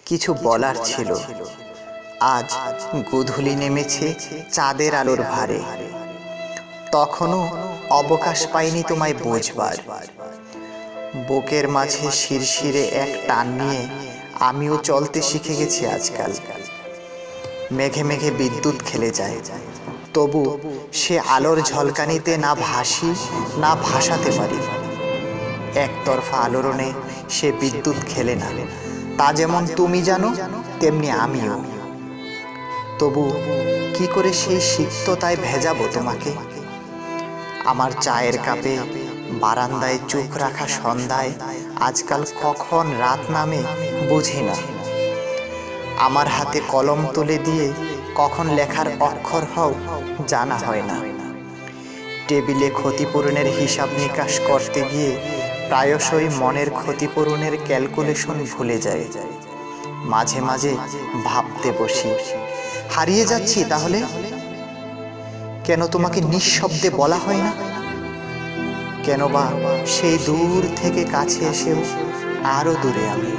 কিছু বলার ছিল। আজ গোধূলি নেমেছে চাঁদের আলোর ভারে, তখনও অবকাশ পাইনি তোমায় বোঝবার। বুকের মাঝে শিরশিরে এক টান নিয়ে আমিও চলতে শিখে গেছি আজকাল। মেঘে মেঘে বিদ্যুৎ খেলে যায়, তবু সে আলোর ঝলকানিতে না ভাসি না ভাসাতে পারি। একতরফা আলোড়নে সে বিদ্যুৎ খেলে না, তা যেমন তুমি জানো তেমনি আমিও। তবু কি করে সেই সিক্ততায় ভেজাবো তোমাকে? আমার চায়ের কাপে বারান্দায় চোখ রাখা সন্ধ্যায় আজকাল কখন রাত নামে বুঝি না। আমার হাতে কলম তুলে দিয়ে কখন লেখার অক্ষর হও জানা হয় না। টেবিলে ক্ষতিপূরণের হিসাব নিকাশ করতে গিয়ে প্রায়শই মনের ক্ষতিপূরণের ক্যালকুলেশন ভুলে যায়। মাঝে মাঝে ভাবতে বসি, হারিয়ে যাচ্ছি তাহলে? কেন তোমাকে নিঃশব্দে বলা হয় না? কেন বা সেই দূর থেকে কাছে এসেও আরো দূরে আমি?